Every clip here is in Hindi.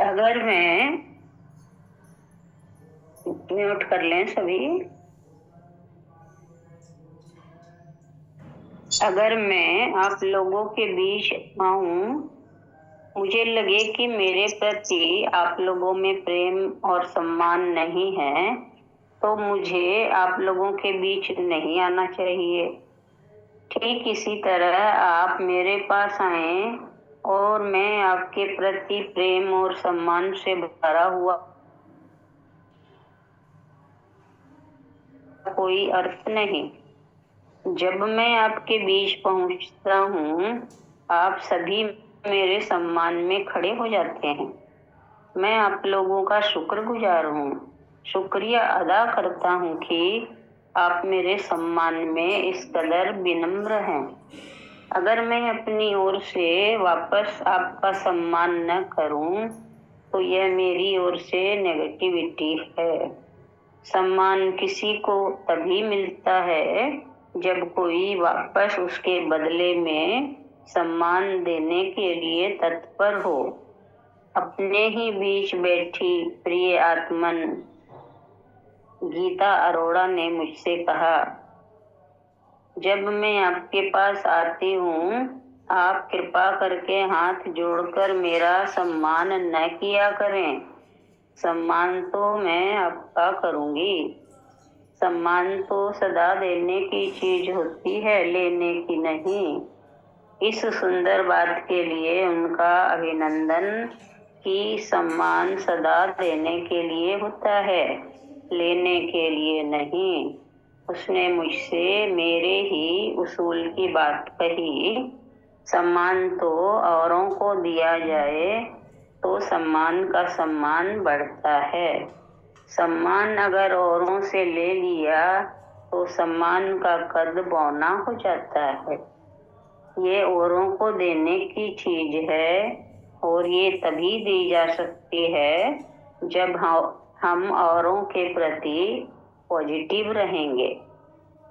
अगर मैं म्यूट कर लें सभी। अगर मैं आप लोगों के बीच आऊं, मुझे लगे कि मेरे प्रति आप लोगों में प्रेम और सम्मान नहीं है, तो मुझे आप लोगों के बीच नहीं आना चाहिए। ठीक इसी तरह आप मेरे पास आए और मैं आपके प्रति प्रेम और सम्मान से भरा हुआ कोई अर्थ नहीं। जब मैं आपके बीच पहुंचता हूँ, आप सभी मेरे सम्मान में खड़े हो जाते हैं। मैं आप लोगों का शुक्रगुजार हूँ, शुक्रिया अदा करता हूँ कि आप मेरे सम्मान में इस कदर विनम्र हैं। अगर मैं अपनी ओर से वापस आपका सम्मान न करूं, तो यह मेरी ओर से नेगेटिविटी है। सम्मान किसी को तभी मिलता है जब कोई वापस उसके बदले में सम्मान देने के लिए तत्पर हो। अपने ही बीच बैठी प्रिय आत्मन गीता अरोड़ा ने मुझसे कहा, जब मैं आपके पास आती हूँ, आप कृपा करके हाथ जोड़कर मेरा सम्मान न किया करें। सम्मान तो मैं आपका करूँगी। सम्मान तो सदा देने की चीज होती है, लेने की नहीं। इस सुंदर बात के लिए उनका अभिनंदन कि सम्मान सदा देने के लिए होता है, लेने के लिए नहीं। उसने मुझसे मेरे ही उसूल की बात कही। सम्मान तो औरों को दिया जाए तो सम्मान का सम्मान बढ़ता है। सम्मान अगर औरों से ले लिया तो सम्मान का कद बौना हो जाता है। ये औरों को देने की चीज है और ये तभी दी जा सकती है जब हम औरों के प्रति पॉजिटिव रहेंगे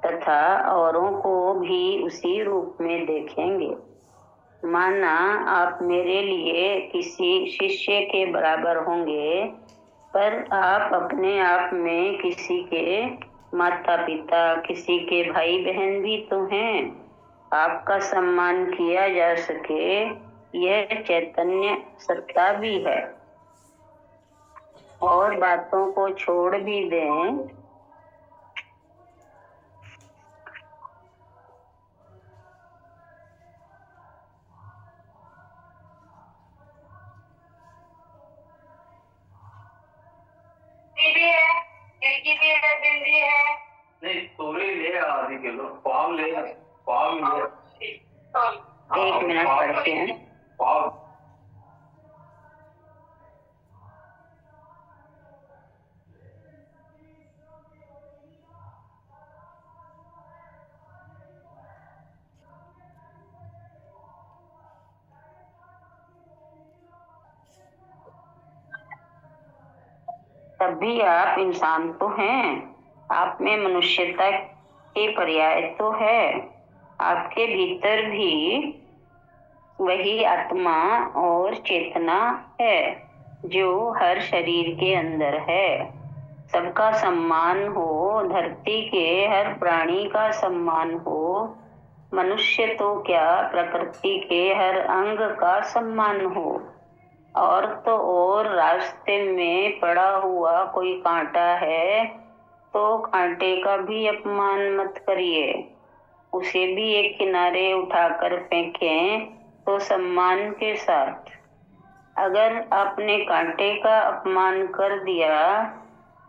तथा औरों को भी उसी रूप में देखेंगे। माना आप मेरे लिए किसी शिष्य के बराबर होंगे, पर आप अपने आप में किसी के माता पिता, किसी के भाई बहन भी तो हैं। आपका सम्मान किया जा सके, यह चैतन्य सत्ता भी है। और बातों को छोड़ भी दें, भी है, गिलकी भी है, भिंडी है। नहीं, तोरी ले आधी किलो, पाव ले, पाव ले। एक मिनट पढ़ते हैं। पाव तब भी आप इंसान तो हैं। आप में मनुष्यता के पर्याय तो है। आपके भीतर भी वही आत्मा और चेतना है जो हर शरीर के अंदर है। सबका सम्मान हो, धरती के हर प्राणी का सम्मान हो। मनुष्य तो क्या, प्रकृति के हर अंग का सम्मान हो। और तो और रास्ते में पड़ा हुआ कोई कांटा है तो कांटे का भी अपमान मत करिए। उसे भी एक किनारे उठाकर फेंकें तो सम्मान के साथ। अगर आपने कांटे का अपमान कर दिया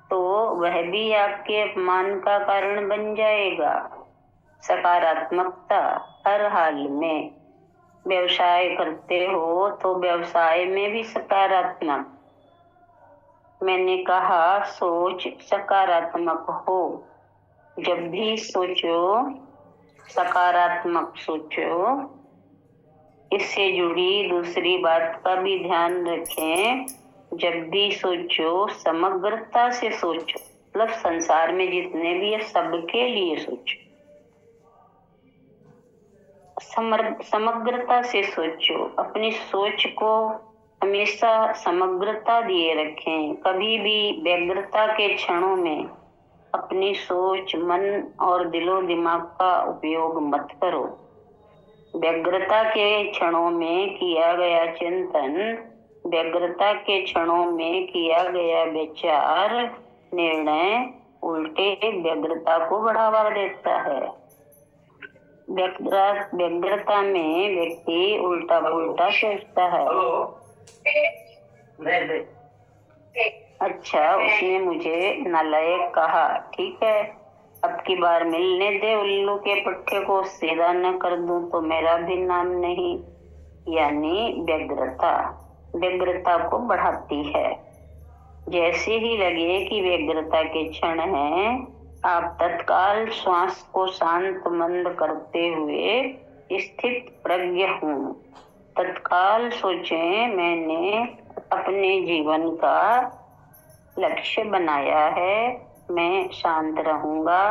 तो वह भी आपके अपमान का कारण बन जाएगा। सकारात्मकता हर हाल में। व्यवसाय करते हो तो व्यवसाय में भी सकारात्मक। मैंने कहा सोच सकारात्मक हो। जब भी सोचो सकारात्मक सोचो। इससे जुड़ी दूसरी बात का भी ध्यान रखें, जब भी सोचो समग्रता से सोचो। मतलब संसार में जितने भी है सबके लिए सोचो, समग्रता से सोचो। अपनी सोच को हमेशा समग्रता दिए रखें। कभी भी व्यग्रता के क्षणों में अपनी सोच, मन और दिलो दिमाग का उपयोग मत करो। व्यग्रता के क्षणों में किया गया चिंतन, व्यग्रता के क्षणों में किया गया विचार, निर्णय उल्टे व्यग्रता को बढ़ावा देता है। व्यग्रता में व्यक्ति उल्टा पुल्टा सोचता है। अच्छा, उसने मुझे नालायक कहा, ठीक है, अब की बार मिलने दे उल्लू के पट्टे को, सीधा न कर दूं तो मेरा भी नाम नहीं। यानी व्यग्रता को बढ़ाती है। जैसे ही लगे कि व्यग्रता के क्षण हैं, आप तत्काल श्वास को शांत मंद करते हुए स्थित प्रज्ञ हूँ। तत्काल सोचें, मैंने अपने जीवन का लक्ष्य बनाया है, मैं शांत रहूंगा।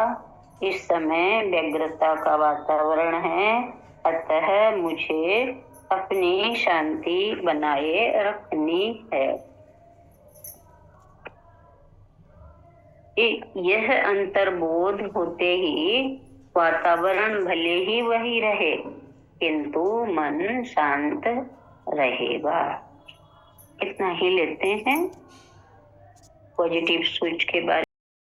इस समय व्यग्रता का वातावरण है, अतः मुझे अपनी शांति बनाए रखनी है। यह अंतर्बोध होते ही वातावरण भले ही वही रहे, किंतु मन शांत रहेगा। इतना ही लेते हैं पॉजिटिव सोच के बारे में।